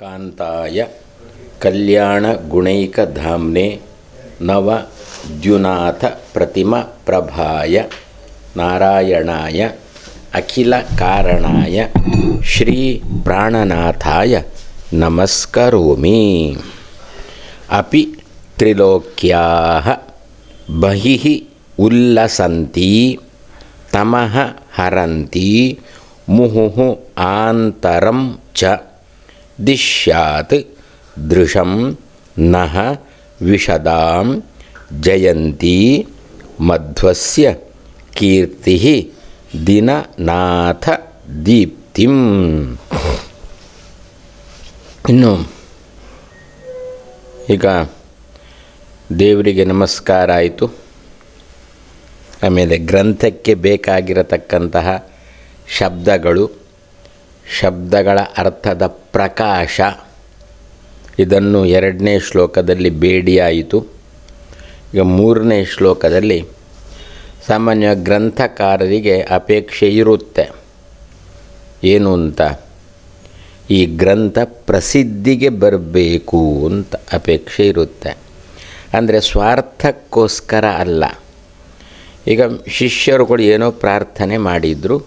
ಕಾಂತಾಯ ಕಲ್ಯಾಣ ಗುಣೈಕಧಾಮ್ನೆ ನವದ್ಯುನಾಥ ಪ್ರತಿಮ ಪ್ರಭಾಯ ನಾರಾಯಣಾಯ ಅಖಿಲ ಕಾರಣಾಯ ಶ್ರೀ ಪ್ರಾಣನಾಥಾಯ ನಮಸ್ಕರೋಮಿ. ಅಪಿ ತ್ರಿಲೋಕ್ಯಾಃ ಬಹಿಃ ಉಲ್ಲಸಂತಿ ತಮಃ ಹರಂತಿ ಮುಹುಃ ಆಂತರಂ ಚ ದಿಶ್ಯಾತ್ ದೃಶಂ ನಃ ವಿಶದಾಂ ಜಯಂತಿ ಮಧ್ವಸ್ಯ ಕೀರ್ತಿಃ ದಿನನಾಥ ದೀಪ್ತಿಂ. ಇನ್ನು ಈಗ ದೇವರಿಗೆ ನಮಸ್ಕಾರ ಆಯಿತು. ಆಮೇಲೆ ಗ್ರಂಥಕ್ಕೆ ಬೇಕಾಗಿರತಕ್ಕಂತಹ ಶಬ್ದಗಳ ಅರ್ಥದ ಪ್ರಕಾಶ, ಇದನ್ನು 2ನೇ ಶ್ಲೋಕದಲ್ಲಿ ಬೇಡಿಯಾಯಿತು. ಈಗ 3ನೇ ಶ್ಲೋಕದಲ್ಲಿ ಸಾಮಾನ್ಯ ಗ್ರಂಥಕಾರರಿಗೆ ಅಪೇಕ್ಷೆ ಇರುತ್ತೆ. ಏನು ಅಂತ, ಈ ಗ್ರಂಥ ಪ್ರಸಿದ್ಧಿಗೆ ಬರಬೇಕು ಅಂತ ಅಪೇಕ್ಷೆ ಇರುತ್ತೆ. ಅಂದರೆ ಸ್ವಾರ್ಥಕ್ಕೋಸ್ಕರ ಅಲ್ಲ. ಈಗ ಶಿಷ್ಯರುಗಳು ಏನೋ ಪ್ರಾರ್ಥನೆ ಮಾಡಿದರು,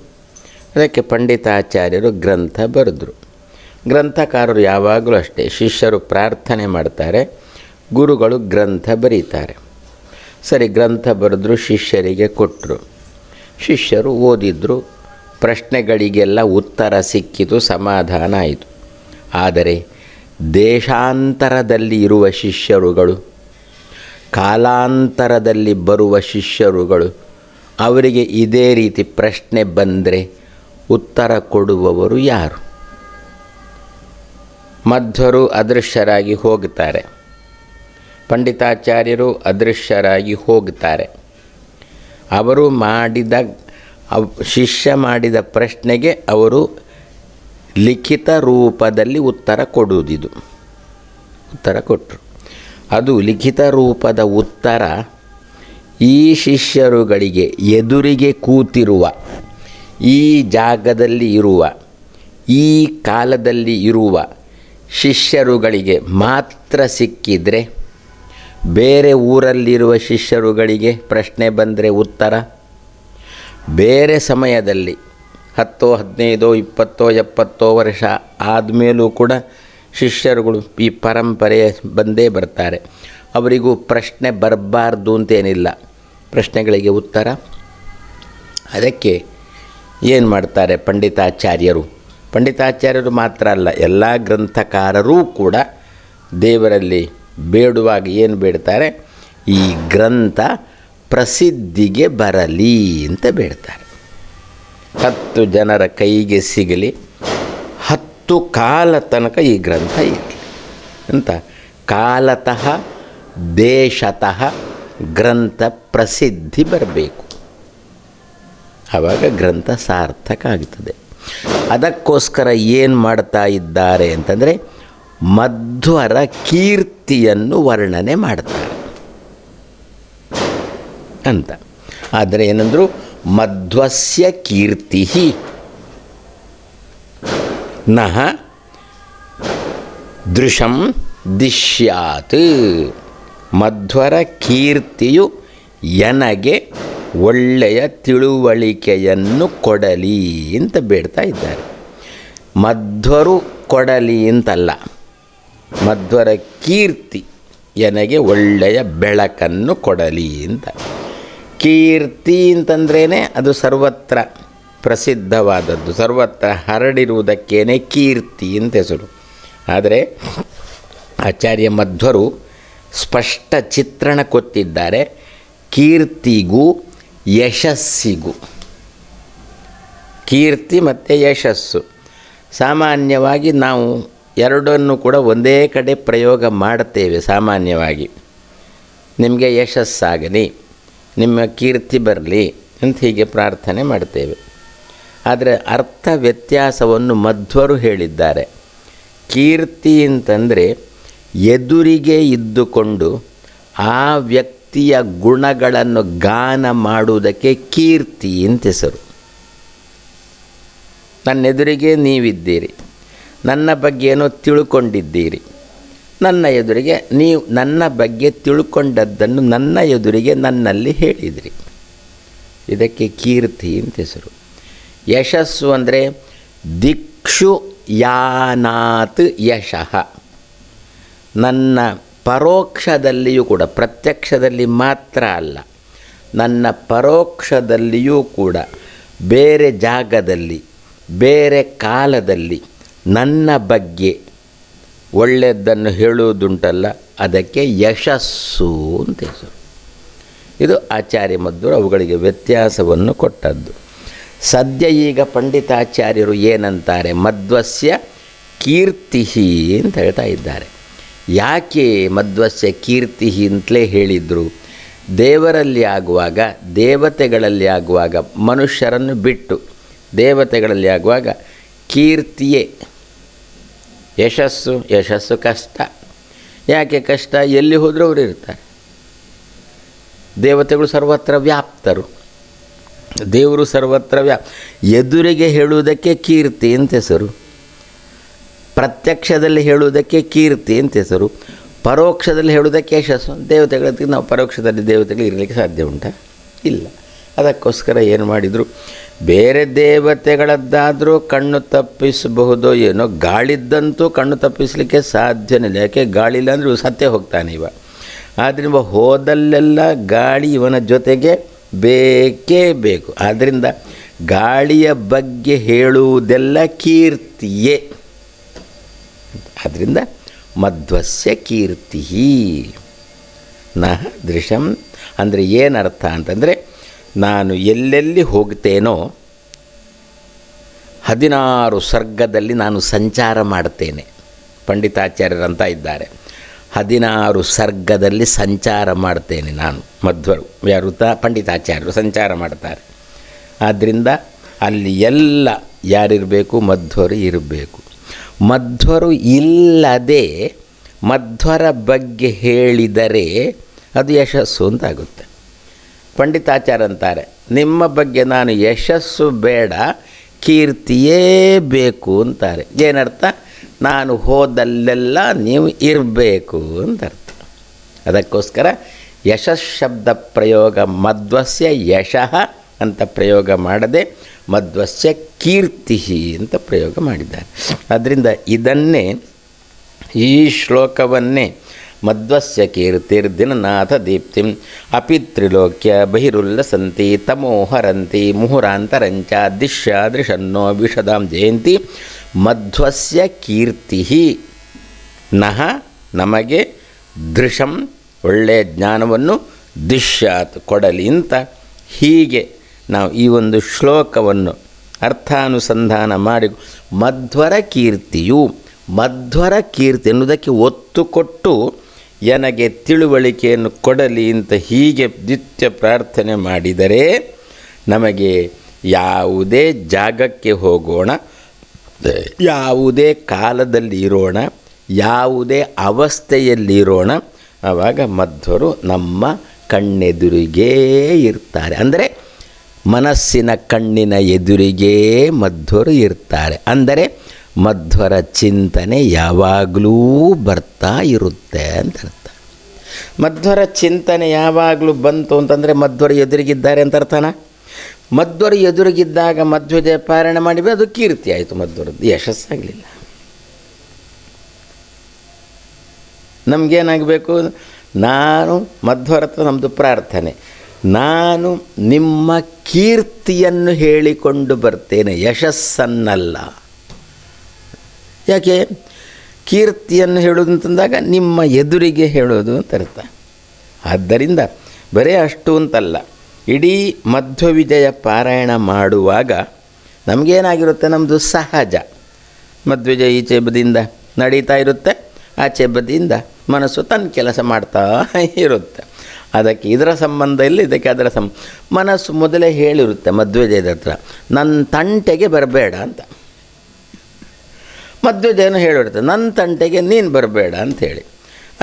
ಅದಕ್ಕೆ ಪಂಡಿತಾಚಾರ್ಯರು ಗ್ರಂಥ ಬರೆದರು. ಗ್ರಂಥಕಾರರು ಯಾವಾಗಲೂ ಅಷ್ಟೇ, ಶಿಷ್ಯರು ಪ್ರಾರ್ಥನೆ ಮಾಡ್ತಾರೆ, ಗುರುಗಳು ಗ್ರಂಥ ಬರೀತಾರೆ. ಸರಿ, ಗ್ರಂಥ ಬರೆದ್ರು, ಶಿಷ್ಯರಿಗೆ ಕೊಟ್ಟರು. ಶಿಷ್ಯರು ಓದಿದ್ರು, ಪ್ರಶ್ನೆಗಳಿಗೆಲ್ಲ ಉತ್ತರ ಸಿಕ್ಕಿತು, ಸಮಾಧಾನ ಆಯಿತು. ಆದರೆ ದೇಶಾಂತರದಲ್ಲಿ ಇರುವ ಶಿಷ್ಯರುಗಳು, ಕಾಲಾಂತರದಲ್ಲಿ ಬರುವ ಶಿಷ್ಯರುಗಳು, ಅವರಿಗೆ ಇದೇ ರೀತಿ ಪ್ರಶ್ನೆ ಬಂದರೆ ಉತ್ತರ ಕೊಡುವವರು ಯಾರು? ಮಧ್ವರು ಅದೃಶ್ಯರಾಗಿ ಹೋಗ್ತಾರೆ, ಪಂಡಿತಾಚಾರ್ಯರು ಅದೃಶ್ಯರಾಗಿ ಹೋಗ್ತಾರೆ. ಅವರು ಶಿಷ್ಯ ಮಾಡಿದ ಪ್ರಶ್ನೆಗೆ ಅವರು ಲಿಖಿತ ರೂಪದಲ್ಲಿ ಉತ್ತರ ಕೊಡುವುದಿದು. ಉತ್ತರ ಕೊಟ್ಟರು. ಅದು ಲಿಖಿತ ರೂಪದ ಉತ್ತರ ಈ ಶಿಷ್ಯರುಗಳಿಗೆ ಎದುರಿಗೆ ಕೂತಿರುವ, ಈ ಜಾಗದಲ್ಲಿ ಇರುವ, ಈ ಕಾಲದಲ್ಲಿ ಇರುವ ಶಿಷ್ಯರುಗಳಿಗೆ ಮಾತ್ರ ಸಿಕ್ಕಿದರೆ, ಬೇರೆ ಊರಲ್ಲಿರುವ ಶಿಷ್ಯರುಗಳಿಗೆ ಪ್ರಶ್ನೆ ಬಂದರೆ ಉತ್ತರ, ಬೇರೆ ಸಮಯದಲ್ಲಿ 10, 15, 20, 70 ವರ್ಷ ಆದಮೇಲೂ ಕೂಡ ಶಿಷ್ಯರುಗಳು ಈ ಪರಂಪರೆ ಬಂದೇ ಬರ್ತಾರೆ. ಅವರಿಗೂ ಪ್ರಶ್ನೆ ಬರಬಾರ್ದು ಅಂತೇನಿಲ್ಲ, ಪ್ರಶ್ನೆಗಳಿಗೆ ಉತ್ತರ. ಅದಕ್ಕೆ ಏನು ಮಾಡ್ತಾರೆ ಪಂಡಿತಾಚಾರ್ಯರು ಮಾತ್ರ ಅಲ್ಲ, ಎಲ್ಲ ಗ್ರಂಥಕಾರರೂ ಕೂಡ ದೇವರಲ್ಲಿ ಬೇಡುವಾಗ ಏನು ಬೇಡ್ತಾರೆ, ಈ ಗ್ರಂಥ ಪ್ರಸಿದ್ಧಿಗೆ ಬರಲಿ ಅಂತ ಬೇಡ್ತಾರೆ. 10 ಜನರ ಕೈಗೆ ಸಿಗಲಿ, 10 ಕಾಲ ತನಕ ಈ ಗ್ರಂಥ ಇರಲಿ ಅಂತ. ಕಾಲತಃ ದೇಶತಃ ಗ್ರಂಥ ಪ್ರಸಿದ್ಧಿ ಬರಬೇಕು, ಆವಾಗ ಗ್ರಂಥ ಸಾರ್ಥಕ ಆಗ್ತದೆ. ಅದಕ್ಕೋಸ್ಕರ ಏನು ಮಾಡ್ತಾ ಇದ್ದಾರೆ ಅಂತಂದರೆ, ಮಧ್ವರ ಕೀರ್ತಿಯನ್ನು ವರ್ಣನೆ ಮಾಡ್ತಾರೆ ಅಂತ. ಆದರೆ ಏನಂದರು, ಮಧ್ವಸ್ಯ ಕೀರ್ತಿ ನಃ ದೃಶಂ ದಿಶ್ಯಾತ್. ಮಧ್ವರ ಕೀರ್ತಿಯು ನನಗೆ ಒಳ್ಳೆಯ ತಿಳುವಳಿಕೆಯನ್ನು ಕೊಡಲಿ ಅಂತ ಬೇಡ್ತಾ ಇದ್ದಾರೆ. ಮಧ್ವರು ಕೊಡಲಿ ಅಂತಲ್ಲ, ಮಧ್ವರ ಕೀರ್ತಿ ನನಗೆ ಒಳ್ಳೆಯ ಬೆಳಕನ್ನು ಕೊಡಲಿ ಅಂತ. ಕೀರ್ತಿ ಅಂತಂದ್ರೇ ಅದು ಸರ್ವತ್ರ ಪ್ರಸಿದ್ಧವಾದದ್ದು, ಸರ್ವತ್ರ ಹರಡಿರುವುದಕ್ಕೇನೆ ಕೀರ್ತಿ ಅಂತ ಹೆಸರು. ಆದರೆ ಆಚಾರ್ಯ ಮಧ್ವರು ಸ್ಪಷ್ಟ ಚಿತ್ರಣ ಕೊಟ್ಟಿದ್ದಾರೆ, ಕೀರ್ತಿಗೂ ಯಶಸ್ಸಿಗೂ. ಕೀರ್ತಿ ಮತ್ತು ಯಶಸ್ಸು ಸಾಮಾನ್ಯವಾಗಿ ನಾವು ಎರಡನ್ನು ಕೂಡ ಒಂದೇ ಕಡೆ ಪ್ರಯೋಗ ಮಾಡ್ತೇವೆ. ಸಾಮಾನ್ಯವಾಗಿ ನಿಮಗೆ ಯಶಸ್ಸಾಗಲಿ, ನಿಮ್ಮ ಕೀರ್ತಿ ಬರಲಿ ಅಂತ ಹೀಗೆ ಪ್ರಾರ್ಥನೆ ಮಾಡ್ತೇವೆ. ಆದರೆ ಅರ್ಥ ವ್ಯತ್ಯಾಸವನ್ನು ಮಧ್ವರು ಹೇಳಿದ್ದಾರೆ. ಕೀರ್ತಿ ಅಂತಂದರೆ ಎದುರಿಗೆ ಇದ್ದುಕೊಂಡು ಆ ವ್ಯಕ್ತಿಯ ಗುಣಗಳನ್ನು ಗಾನ ಮಾಡುವುದಕ್ಕೆ ಕೀರ್ತಿ ಅಂತ ಹೆಸರು. ನನ್ನೆದುರಿಗೆ ನೀವಿದ್ದೀರಿ, ನನ್ನ ಬಗ್ಗೆ ಏನೋ ತಿಳ್ಕೊಂಡಿದ್ದೀರಿ, ನನ್ನ ಎದುರಿಗೆ ನೀವು ನನ್ನ ಬಗ್ಗೆ ತಿಳ್ಕೊಂಡದ್ದನ್ನು ನನ್ನ ಎದುರಿಗೆ ನನ್ನಲ್ಲಿ ಹೇಳಿದಿರಿ. ಇದಕ್ಕೆ ಕೀರ್ತಿ ಅಂತ ಹೆಸರು. ಯಶಸ್ಸು ಅಂದರೆ ದಿಕ್ಷು ಯಾನಾತ್ ಯಶಃ. ನನ್ನ ಪರೋಕ್ಷದಲ್ಲಿಯೂ ಕೂಡ, ಪ್ರತ್ಯಕ್ಷದಲ್ಲಿ ಮಾತ್ರ ಅಲ್ಲ, ನನ್ನ ಪರೋಕ್ಷದಲ್ಲಿಯೂ ಕೂಡ ಬೇರೆ ಜಾಗದಲ್ಲಿ ಬೇರೆ ಕಾಲದಲ್ಲಿ ನನ್ನ ಬಗ್ಗೆ ಒಳ್ಳೆಯದನ್ನು ಹೇಳುವುದುಂಟಲ್ಲ, ಅದಕ್ಕೆ ಯಶಸ್ಸು ಅಂತ ಹೆಸರು. ಇದು ಆಚಾರ್ಯ ಮಧ್ವರು ಅವುಗಳಿಗೆ ವ್ಯತ್ಯಾಸವನ್ನು ಕೊಟ್ಟದ್ದು. ಸದ್ಯ ಈಗ ಪಂಡಿತಾಚಾರ್ಯರು ಏನಂತಾರೆ, ಮಧ್ವಸ್ಯ ಕೀರ್ತಿ ಅಂತ ಹೇಳ್ತಾ ಇದ್ದಾರೆ. ಯಾಕೆ ಮಧ್ವಸ್ಯ ಕೀರ್ತಿ ಅಂತಲೇ ಹೇಳಿದರು? ದೇವರಲ್ಲಿ ಆಗುವಾಗ, ದೇವತೆಗಳಲ್ಲಿ ಆಗುವಾಗ, ಮನುಷ್ಯರನ್ನು ಬಿಟ್ಟು ದೇವತೆಗಳಲ್ಲಿ ಆಗುವಾಗ ಕೀರ್ತಿಯೇ ಯಶಸ್ಸು. ಯಶಸ್ಸು ಕಷ್ಟ. ಯಾಕೆ ಕಷ್ಟ? ಎಲ್ಲಿ ಹೋದರೂ ಅವರು ಇರ್ತಾರೆ. ದೇವತೆಗಳು ಸರ್ವತ್ರ ವ್ಯಾಪ್ತರು, ದೇವರು ಸರ್ವತ್ರ ಎದುರಿಗೆ ಹೇಳುವುದಕ್ಕೆ ಕೀರ್ತಿ ಅಂತ ಹೆಸರು, ಪ್ರತ್ಯಕ್ಷದಲ್ಲಿ ಹೇಳುವುದಕ್ಕೆ ಕೀರ್ತಿ ಅಂತ ಹೆಸರು, ಪರೋಕ್ಷದಲ್ಲಿ ಹೇಳುವುದಕ್ಕೆ ಯಶಸ್ಸು. ದೇವತೆಗಳಿಗೆ ನಾವು ಪರೋಕ್ಷದಲ್ಲಿ ದೇವತೆಗಳು ಇರಲಿಕ್ಕೆ ಸಾಧ್ಯ ಉಂಟಾ? ಇಲ್ಲ. ಅದಕ್ಕೋಸ್ಕರ ಏನು ಮಾಡಿದರು, ಬೇರೆ ದೇವತೆಗಳದ್ದಾದರೂ ಕಣ್ಣು ತಪ್ಪಿಸಬಹುದೋ ಏನೋ, ಗಾಳಿದ್ದಂತೂ ಕಣ್ಣು ತಪ್ಪಿಸಲಿಕ್ಕೆ ಸಾಧ್ಯನಿಲ್ಲ. ಯಾಕೆ? ಗಾಳಿ ಇಲ್ಲ ಅಂದರೆ ಸತ್ತೇ ಹೋಗ್ತಾನೆ ಇವ. ಆದ್ದರಿಂದ ಹೋದಲ್ಲೆಲ್ಲ ಗಾಳಿ ಇವನ ಜೊತೆಗೆ ಬೇಕೇ ಬೇಕು. ಆದ್ದರಿಂದ ಗಾಳಿಯ ಬಗ್ಗೆ ಹೇಳುವುದೆಲ್ಲ ಕೀರ್ತಿಯೇ. ಆದ್ದರಿಂದ ಮಧ್ವಸ್ಯ ಕೀರ್ತಿ ನಃ ದೃಶಂ ಅಂದರೆ ಏನರ್ಥ ಅಂತಂದರೆ, ನಾನು ಎಲ್ಲೆಲ್ಲಿ ಹೋಗ್ತೇನೋ 16 ಸರ್ಗದಲ್ಲಿ ನಾನು ಸಂಚಾರ ಮಾಡ್ತೇನೆ. ಪಂಡಿತಾಚಾರ್ಯರಂತ ಇದ್ದಾರೆ, 16 ಸರ್ಗದಲ್ಲಿ ಸಂಚಾರ ಮಾಡ್ತೇನೆ ನಾನು. ಮಧ್ವರು ಯಾರು? ಪಂಡಿತಾಚಾರ್ಯರು ಸಂಚಾರ ಮಾಡ್ತಾರೆ. ಆದ್ದರಿಂದ ಅಲ್ಲಿ ಎಲ್ಲ ಯಾರಿರಬೇಕು? ಮಧ್ವರು ಇರಬೇಕು. ಮಧ್ವರು ಇಲ್ಲದೆ ಮಧ್ವರ ಬಗ್ಗೆ ಹೇಳಿದರೆ ಅದು ಯಶಸ್ಸು ಅಂತಾಗುತ್ತೆ. ಪಂಡಿತಾಚಾರ್ಯ ಅಂತಾರೆ, ನಿಮ್ಮ ಬಗ್ಗೆ ನಾನು ಯಶಸ್ಸು ಬೇಡ, ಕೀರ್ತಿಯೇ ಬೇಕು ಅಂತಾರೆ. ಏನರ್ಥ? ನಾನು ಹೋದಲ್ಲೆಲ್ಲ ನೀವು ಇರಬೇಕು ಅಂತ ಅರ್ಥ. ಅದಕ್ಕೋಸ್ಕರ ಯಶಸ್ ಶಬ್ದ ಪ್ರಯೋಗ ಮಧ್ವಸ್ಯ ಯಶಃ ಅಂತ ಪ್ರಯೋಗ ಮಾಡದೆ ಮಧ್ವಸ್ಯ ಕೀರ್ತಿ ಅಂತ ಪ್ರಯೋಗ ಮಾಡಿದ್ದಾರೆ. ಆದ್ದರಿಂದ ಇದನ್ನೇ, ಈ ಶ್ಲೋಕವನ್ನೇ ಮಧ್ವಸ್ಯ ಕೀರ್ತಿರ್ದಿನನಾಥ ದೀಪ್ತಿಂ ಅಪಿ ತ್ರಿಲೋಕ್ಯ ಬಹಿರುಲ್ಲಸಂತಿ ತಮೋಹರಂತಿ ಮುಹುರಾಂತರಂಚ ದಿಶ್ಯಾದೃಶನ್ನೋ ವಿಷದಾಂ ಜಯಂತಿ ಮಧ್ವಸ್ಯ ಕೀರ್ತಿ ನಃ ನಮಗೆ ದೃಶಂ ಒಳ್ಳೆಯ ಜ್ಞಾನವನ್ನು ದಿಶ್ಯಾತ್ ಕೊಡಲಿ ಅಂತ ಹೀಗೆ ನಾವು ಈ ಒಂದು ಶ್ಲೋಕವನ್ನು ಅರ್ಥಾನುಸಂಧಾನ ಮಾಡಿ ಮಧ್ವರ ಕೀರ್ತಿಯು, ಮಧ್ವರ ಕೀರ್ತಿ ಎನ್ನುವುದಕ್ಕೆ ಒತ್ತು ಕೊಟ್ಟು ನನಗೆ ತಿಳುವಳಿಕೆಯನ್ನು ಕೊಡಲಿ ಅಂತ ಹೀಗೆ ನಿತ್ಯ ಪ್ರಾರ್ಥನೆ ಮಾಡಿದರೆ ನಮಗೆ ಯಾವುದೇ ಜಾಗಕ್ಕೆ ಹೋಗೋಣ, ಯಾವುದೇ ಕಾಲದಲ್ಲಿ ಇರೋಣ, ಯಾವುದೇ ಅವಸ್ಥೆಯಲ್ಲಿರೋಣ, ಆವಾಗ ಮಧ್ವರು ನಮ್ಮ ಕಣ್ಣೆದುರಿಗೇ ಇರ್ತಾರೆ. ಅಂದರೆ ಮನಸ್ಸಿನ ಕಣ್ಣಿನ ಎದುರಿಗೇ ಮಧ್ವರು ಇರ್ತಾರೆ. ಅಂದರೆ ಮಧ್ವರ ಚಿಂತನೆ ಯಾವಾಗಲೂ ಬರ್ತಾ ಇರುತ್ತೆ ಅಂತ ಅರ್ಥ. ಮಧ್ವರ ಚಿಂತನೆ ಯಾವಾಗಲೂ ಬಂತು ಅಂತಂದರೆ ಮಧ್ವರು ಎದುರಿಗಿದ್ದಾರೆ ಅಂತ ಅರ್ಥನಾ? ಮಧ್ವರು ಎದುರಿಗಿದ್ದಾಗ ಮಧ್ವಜಯ ಪಾರಾಯಣ ಮಾಡಿದ್ರೆ ಅದು ಕೀರ್ತಿ ಆಯಿತು, ಮಧ್ವರದ್ದು ಯಶಸ್ಸಾಗಲಿಲ್ಲ. ನಮಗೇನಾಗಬೇಕು? ನಾನು ಮಧ್ವರ ಹತ್ರ ನಮ್ಮದು ಪ್ರಾರ್ಥನೆ, ನಾನು ನಿಮ್ಮ ಕೀರ್ತಿಯನ್ನು ಹೇಳಿಕೊಂಡು ಬರ್ತೇನೆ, ಯಶಸ್ಸನ್ನಲ್ಲ. ಯಾಕೆ? ಕೀರ್ತಿಯನ್ನು ಹೇಳೋದು ಅಂತಂದಾಗ ನಿಮ್ಮ ಎದುರಿಗೆ ಹೇಳೋದು ಅಂತ ಅರ್ಥ. ಆದ್ದರಿಂದ ಬರೀ ಅಷ್ಟು ಅಂತಲ್ಲ, ಇಡೀ ಮಧ್ವವಿಜಯ ಪಾರಾಯಣ ಮಾಡುವಾಗ ನಮಗೇನಾಗಿರುತ್ತೆ, ನಮ್ಮದು ಸಹಜ ಮಧ್ವವಿಜಯ ಈಚೆ ಬದಿಯಿಂದ ನಡೀತಾ ಇರುತ್ತೆ, ಆಚೆ ಬದಿಯಿಂದ ಮನಸ್ಸು ತನ್ನ ಕೆಲಸ ಮಾಡ್ತಾ ಇರುತ್ತೆ. ಅದಕ್ಕೆ ಇದರ ಸಂಬಂಧ ಇಲ್ಲ, ಇದಕ್ಕೆ ಅದರ ಮನಸ್ಸು ಮೊದಲೇ ಹೇಳಿರುತ್ತೆ ಮಧ್ವವಿಜಯದ ಹತ್ರ, ನನ್ನ ತಂಟೆಗೆ ಬರಬೇಡ ಅಂತ. ಮಧ್ವವಿಜಯನು ಹೇಳಿರುತ್ತೆ, ನನ್ನ ತಂಟೆಗೆ ನೀನು ಬರಬೇಡ ಅಂಥೇಳಿ.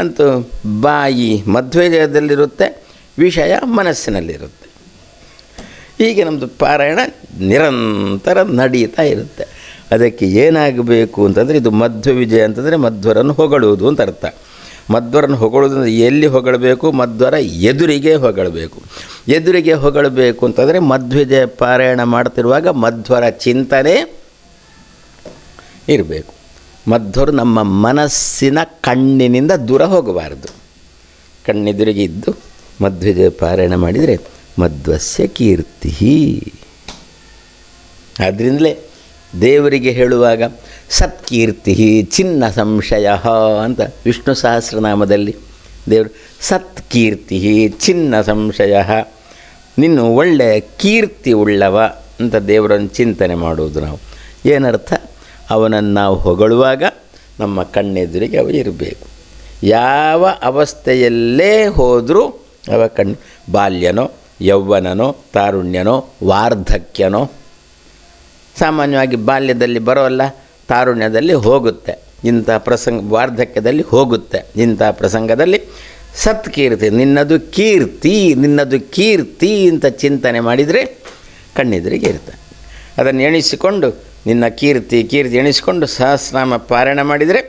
ಅಂತೂ ಬಾಯಿ ಮಧ್ವವಿಜಯದಲ್ಲಿರುತ್ತೆ, ವಿಷಯ ಮನಸ್ಸಿನಲ್ಲಿರುತ್ತೆ. ಹೀಗೆ ನಮ್ಮದು ಪಾರಾಯಣ ನಿರಂತರ ನಡೀತಾ ಇರುತ್ತೆ. ಅದಕ್ಕೆ ಏನಾಗಬೇಕು ಅಂತಂದರೆ, ಇದು ಮಧ್ವ ವಿಜಯ ಅಂತಂದರೆ ಮಧ್ವರನ್ನು ಹೊಗಳುವುದು ಅಂತ ಅರ್ಥ. ಮಧ್ವರನ್ನು ಹೊಗಳುವುದಂದರೆ ಎಲ್ಲಿ ಹೊಗಳಬೇಕು? ಮಧ್ವರ ಎದುರಿಗೆ ಹೊಗಳಬೇಕು. ಎದುರಿಗೆ ಹೊಗಳಬೇಕು ಅಂತಂದರೆ ಮಧ್ವವಿಜಯ ಪಾರಾಯಣ ಮಾಡ್ತಿರುವಾಗ ಮಧ್ವರ ಚಿಂತನೆ ಇರಬೇಕು. ಮಧ್ವರು ನಮ್ಮ ಮನಸ್ಸಿನ ಕಣ್ಣಿನಿಂದ ದೂರ ಹೋಗಬಾರದು. ಕಣ್ಣೆದುರಿಗೆ ಇದ್ದು ಮಧ್ವವಿಜಯ ಪಾರಾಯಣ ಮಾಡಿದರೆ ಮಧ್ವಸ್ಯ ಕೀರ್ತಿ. ಆದ್ದರಿಂದಲೇ ದೇವರಿಗೆ ಹೇಳುವಾಗ ಸತ್ಕೀರ್ತಿ ಚಿನ್ನ ಸಂಶಯ ಅಂತ ವಿಷ್ಣು ಸಹಸ್ರನಾಮದಲ್ಲಿ ದೇವರು ಸತ್ಕೀರ್ತಿ ಚಿನ್ನ ಸಂಶಯ, ನಿನ್ನ ಒಳ್ಳೆಯ ಕೀರ್ತಿ ಉಳ್ಳವ ಅಂತ ದೇವರನ್ನು ಚಿಂತನೆ ಮಾಡುವುದು. ನಾವು ಏನರ್ಥ? ಅವನನ್ನು ನಾವು ಹೊಗಳುವಾಗ ನಮ್ಮ ಕಣ್ಣೆದುರಿಗೆ ಅವು ಇರಬೇಕು. ಯಾವ ಅವಸ್ಥೆಯಲ್ಲೇ ಹೋದರೂ ಅವ ಬಾಲ್ಯನೋ ಯೌವನನೋ ತಾರುಣ್ಯನೋ ವಾರ್ಧಕ್ಯನೋ, ಸಾಮಾನ್ಯವಾಗಿ ಬಾಲ್ಯದಲ್ಲಿ ಬರೋಲ್ಲ, ತಾರುಣ್ಯದಲ್ಲಿ ಹೋಗುತ್ತೆ, ಇಂಥ ಪ್ರಸಂಗ ವಾರ್ಧಕ್ಯದಲ್ಲಿ ಹೋಗುತ್ತೆ. ಇಂಥ ಪ್ರಸಂಗದಲ್ಲಿ ಸತ್ಕೀರ್ತಿ, ನಿನ್ನದು ಕೀರ್ತಿ, ನಿನ್ನದು ಕೀರ್ತಿ ಅಂತ ಚಿಂತನೆ ಮಾಡಿದರೆ ಕಣ್ಣೆದುರಿಗೆ ಇರ್ತಾನೆ. ಅದನ್ನು ಎಣಿಸಿಕೊಂಡು ನಿನ್ನ ಕೀರ್ತಿ ಕೀರ್ತಿ ಎಣಿಸಿಕೊಂಡು ಸಹಸ್ರನಾಮ ಪಾರಾಯಣ ಮಾಡಿದರೆ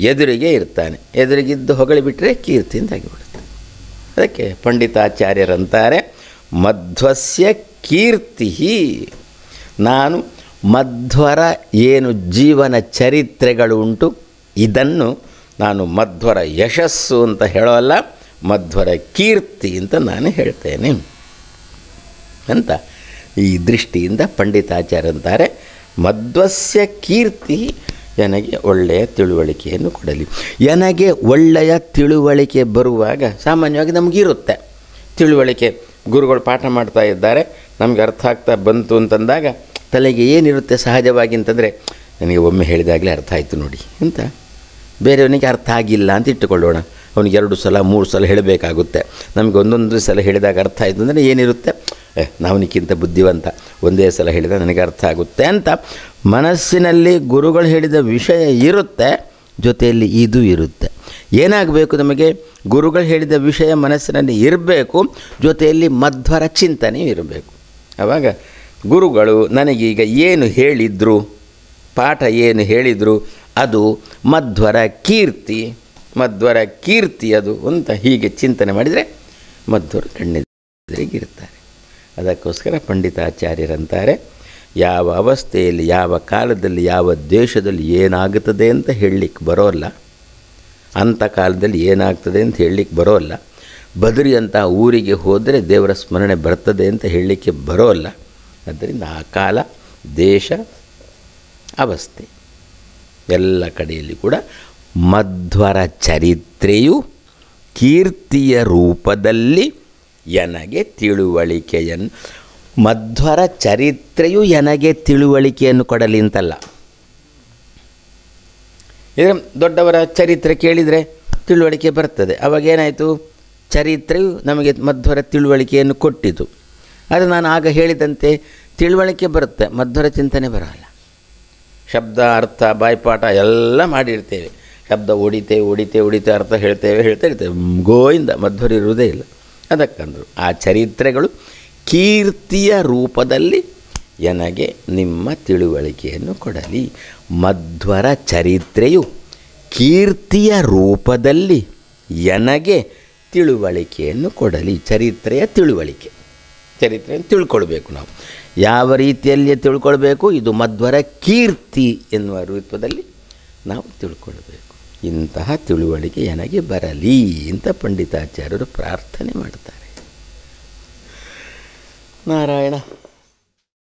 ಎದುರಿಗೆ ಇರ್ತಾನೆ. ಎದುರಿಗಿದ್ದು ಹೊಗಳಿಬಿಟ್ರೆ ಕೀರ್ತಿ ಅಂತಾಗಿಬಿಡುತ್ತೆ. ಅದಕ್ಕೆ ಪಂಡಿತಾಚಾರ್ಯರಂತಾರೆ ಮಧ್ವಸ್ಯ ಕೀರ್ತಿ. ನಾನು ಮಧ್ವರ ಏನು ಜೀವನ ಚರಿತ್ರೆಗಳು ಉಂಟು, ಇದನ್ನು ನಾನು ಮಧ್ವರ ಯಶಸ್ಸು ಅಂತ ಹೇಳೋಲ್ಲ, ಮಧ್ವರ ಕೀರ್ತಿ ಅಂತ ನಾನು ಹೇಳ್ತೇನೆ ಅಂತ ಈ ದೃಷ್ಟಿಯಿಂದ ಪಂಡಿತಾಚಾರ್ಯ ಅಂತಾರೆ ಮಧ್ವಸ್ಯ ಕೀರ್ತಿ ನನಗೆ ಒಳ್ಳೆಯ ತಿಳುವಳಿಕೆಯನ್ನು ಕೊಡಲಿ. ನನಗೆ ಒಳ್ಳೆಯ ತಿಳುವಳಿಕೆ ಬರುವಾಗ ಸಾಮಾನ್ಯವಾಗಿ ನಮಗಿರುತ್ತೆ ತಿಳುವಳಿಕೆ. ಗುರುಗಳು ಪಾಠ ಮಾಡ್ತಾ ಇದ್ದಾರೆ, ನಮಗೆ ಅರ್ಥ ಆಗ್ತಾ ಬಂತು ಅಂತಂದಾಗ ತಲೆಗೆ ಏನಿರುತ್ತೆ ಸಹಜವಾಗಿ ಅಂತಂದರೆ, ನನಗೆ ಒಮ್ಮೆ ಹೇಳಿದಾಗಲೇ ಅರ್ಥ ಆಯಿತು ನೋಡಿ ಅಂತ. ಬೇರೆಯವನಿಗೆ ಅರ್ಥ ಆಗಿಲ್ಲ ಅಂತ ಇಟ್ಟುಕೊಳ್ಳೋಣ, ಅವನಿಗೆ 2 ಸಲ 3 ಸಲ ಹೇಳಬೇಕಾಗುತ್ತೆ. ನಮಗೆ ಒಂದೊಂದು ಸಲ ಹೇಳಿದಾಗ ಅರ್ಥ ಆಯಿತು ಅಂದರೆ ಏನಿರುತ್ತೆ, ನಾವನಿಕ್ಕಿಂತ ಬುದ್ಧಿವಂತ, ಒಂದೇ ಸಲ ಹೇಳಿದ ನನಗೆ ಅರ್ಥ ಆಗುತ್ತೆ ಅಂತ ಮನಸ್ಸಿನಲ್ಲಿ ಗುರುಗಳು ಹೇಳಿದ ವಿಷಯ ಇರುತ್ತೆ, ಜೊತೆಯಲ್ಲಿ ಇದು ಇರುತ್ತೆ. ಏನಾಗಬೇಕು ನಮಗೆ? ಗುರುಗಳು ಹೇಳಿದ ವಿಷಯ ಮನಸ್ಸಿನಲ್ಲಿ ಇರಬೇಕು, ಜೊತೆಯಲ್ಲಿ ಮಧ್ವರ ಚಿಂತನೆಯೂ ಇರಬೇಕು. ಆವಾಗ ಗುರುಗಳು ನನಗೀಗ ಏನು ಹೇಳಿದರು, ಪಾಠ ಏನು ಹೇಳಿದರು, ಅದು ಮಧ್ವರ ಕೀರ್ತಿ, ಮಧ್ವರ ಕೀರ್ತಿ ಅದು ಅಂತ ಹೀಗೆ ಚಿಂತನೆ ಮಾಡಿದರೆ ಮಧ್ವರು ಕಣ್ಣೆದುರಿಗಿರ್ತಾರೆ. ಅದಕ್ಕೋಸ್ಕರ ಪಂಡಿತಾಚಾರ್ಯರಂತಾರೆ, ಯಾವ ಅವಸ್ಥೆಯಲ್ಲಿ ಯಾವ ಕಾಲದಲ್ಲಿ ಯಾವ ದೇಶದಲ್ಲಿ ಏನಾಗುತ್ತದೆ ಅಂತ ಹೇಳಲಿಕ್ಕೆ ಬರೋಲ್ಲ, ಅಂಥ ಕಾಲದಲ್ಲಿ ಏನಾಗ್ತದೆ ಅಂತ ಹೇಳಲಿಕ್ಕೆ ಬರೋಲ್ಲ. ಬದರಿ ಅಂತ ಊರಿಗೆ ಹೋದರೆ ದೇವರ ಸ್ಮರಣೆ ಬರ್ತದೆ ಅಂತ ಹೇಳಲಿಕ್ಕೆ ಬರೋಲ್ಲ. ಆದ್ದರಿಂದ ಆ ಕಾಲ, ದೇಶ, ಅವಸ್ಥೆ ಎಲ್ಲ ಕಡೆಯಲ್ಲಿ ಕೂಡ ಮಧ್ವರ ಚರಿತ್ರೆಯು ಕೀರ್ತಿಯ ರೂಪದಲ್ಲಿ ನನಗೆ ತಿಳುವಳಿಕೆಯನ್ನು, ಮಧ್ವರ ಚರಿತ್ರೆಯು ನನಗೆ ತಿಳುವಳಿಕೆಯನ್ನು ಕೊಡಲಿ ಅಂತಲ್ಲ. ಇದರ ದೊಡ್ಡವರ ಚರಿತ್ರೆ ಕೇಳಿದರೆ ತಿಳುವಳಿಕೆ ಬರ್ತದೆ. ಅವಾಗೇನಾಯಿತು? ಚರಿತ್ರೆಯು ನಮಗೆ ಮಧ್ವರ ತಿಳುವಳಿಕೆಯನ್ನು ಕೊಟ್ಟಿತು. ಅದು ನಾನು ಆಗ ಹೇಳಿದಂತೆ ತಿಳುವಳಿಕೆ ಬರುತ್ತೆ, ಮಧ್ವರ ಚಿಂತನೆ ಬರೋಲ್ಲ. ಶಬ್ದ ಅರ್ಥ ಬಾಯ್ಪಾಠ ಎಲ್ಲ ಮಾಡಿರ್ತೇವೆ, ಶಬ್ದ ಹೊಡಿತೇವೆ ಅರ್ಥ ಹೇಳ್ತೇವೆ ಗೋಯಿಂದ ಮಧ್ವರು ಇರುವುದೇ ಇಲ್ಲ. ಅದಕ್ಕಂದರು ಆ ಚರಿತ್ರೆಗಳು ಕೀರ್ತಿಯ ರೂಪದಲ್ಲಿ ನನಗೆ ನಿಮ್ಮ ತಿಳುವಳಿಕೆಯನ್ನು ಕೊಡಲಿ. ಮಧ್ವರ ಚರಿತ್ರೆಯು ಕೀರ್ತಿಯ ರೂಪದಲ್ಲಿ ನನಗೆ ತಿಳುವಳಿಕೆಯನ್ನು ಕೊಡಲಿ. ಚರಿತ್ರೆಯ ತಿಳುವಳಿಕೆ, ಚರಿತ್ರೆಯನ್ನು ತಿಳ್ಕೊಳ್ಬೇಕು. ನಾವು ಯಾವ ರೀತಿಯಲ್ಲಿ ತಿಳ್ಕೊಳ್ಬೇಕು? ಇದು ಮಧ್ವರ ಕೀರ್ತಿ ಎನ್ನುವ ರೂಪದಲ್ಲಿ ನಾವು ತಿಳ್ಕೊಳ್ಬೇಕು. ಇಂತಹ ತಿಳುವಳಿಕೆ ನನಗೆ ಬರಲಿ ಅಂತ ಪಂಡಿತಾಚಾರ್ಯರು ಪ್ರಾರ್ಥನೆ ಮಾಡ್ತಾರೆ. ನಾರಾಯಣ.